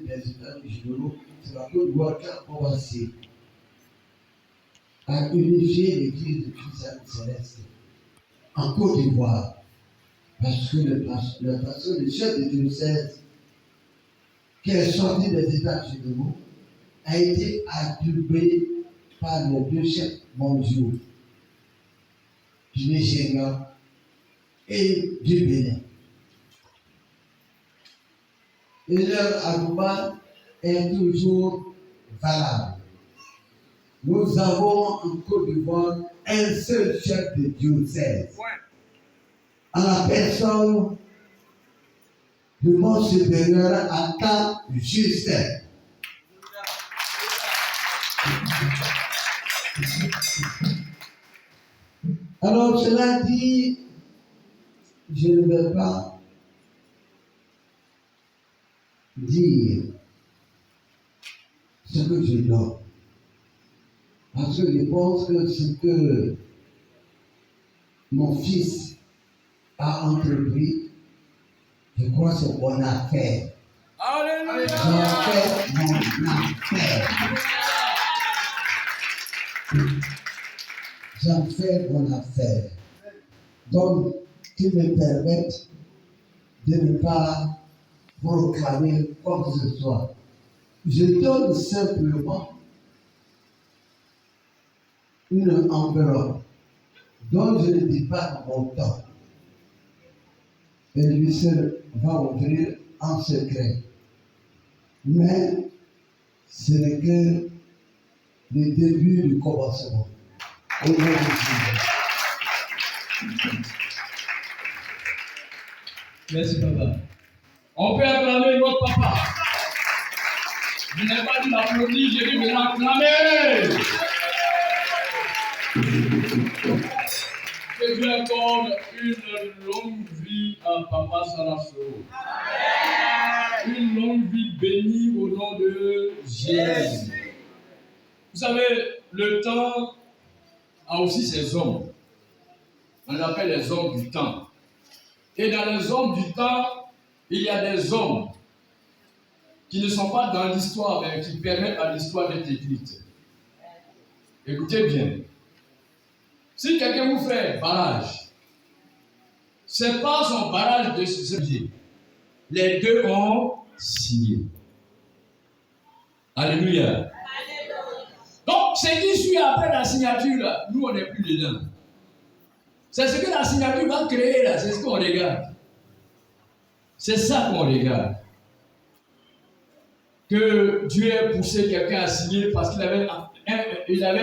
des États généraux, c'est la Côte d'Ivoire qui a commencé à unifier l'Église de Christ céleste en Côte d'Ivoire. Parce que le pasteur, le chef de diocèse, qui est sorti des États généraux, a été adulé par les deux chefs mondiaux du Nigeria et du Bénin. Et leur argument est toujours valable. Nous avons en Côte d'Ivoire un seul chef de diocèse, à la personne de mon supérieur à Cap Justin. Alors, cela dit, je ne vais pas dire ce que je donne. Parce que je pense que ce que mon fils a entrepris, je crois que c'est mon affaire. Alléluia. J'en fais mon affaire. J'en fais mon affaire. Donc, qu'ils me permettent de ne pas proclamer quoi que ce soit. Je donne simplement une enveloppe dont je ne dis pas mon temps. Et lui seul va ouvrir en secret. Mais ce n'est que le début du commencement. Au nom de Jésus. Merci, papa. On peut acclamer notre papa. Je n'ai pas dit l'applaudir, j'ai dit de l'acclamer. Que Dieu accorde une longue vie à papa Sarasso. Une longue vie bénie au nom de Jésus. Vous savez, le temps a aussi ses hommes. On les appelle les hommes du temps. Et dans les hommes du temps, il y a des hommes qui ne sont pas dans l'histoire, mais qui permettent à l'histoire d'être écrite. Écoutez bien. Si quelqu'un vous fait barrage, c'est pas son barrage de signer. Les deux ont signé. Alléluia. Donc, ce qui suit après la signature, là, nous, on n'est plus dedans. C'est ce que la signature va créer, là, c'est ce qu'on regarde. C'est ça qu'on regarde. Que Dieu ait poussé quelqu'un à signer parce qu'il avait,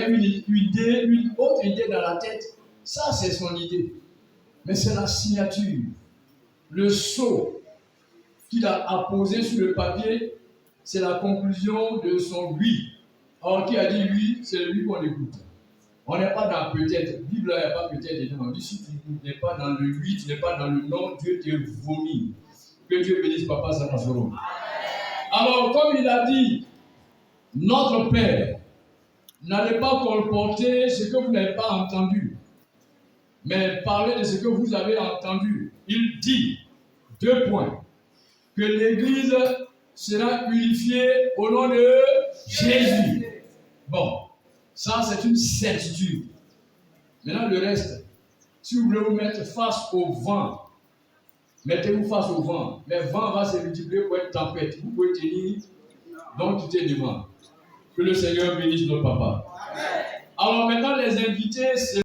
une idée, une autre idée dans la tête. Ça, c'est son idée. Mais c'est la signature, le sceau qu'il a apposé sur le papier, c'est la conclusion de son oui. Or, qui a dit oui, c'est lui qu'on écoute. On n'est pas dans peut-être. La Bible, il n'y a pas peut-être dedans. On dit si tu n'es pas dans le oui, tu n'es pas dans le non, Dieu te vomit. Que Dieu bénisse papa Sanasoro. Alors, comme il a dit, notre Père, n'allez pas colporter ce que vous n'avez pas entendu, mais parlez de ce que vous avez entendu. Il dit, 2 points, que l'Église sera unifiée au nom de Jésus. Bon, ça c'est une certitude. Maintenant le reste, si vous voulez vous mettre face au vent, mettez-vous face au vent. Le vent va se multiplier pour une tempête. Vous pouvez tenir, donc tu te demandes. Que le Seigneur bénisse notre papa. Alors maintenant les invités, c'est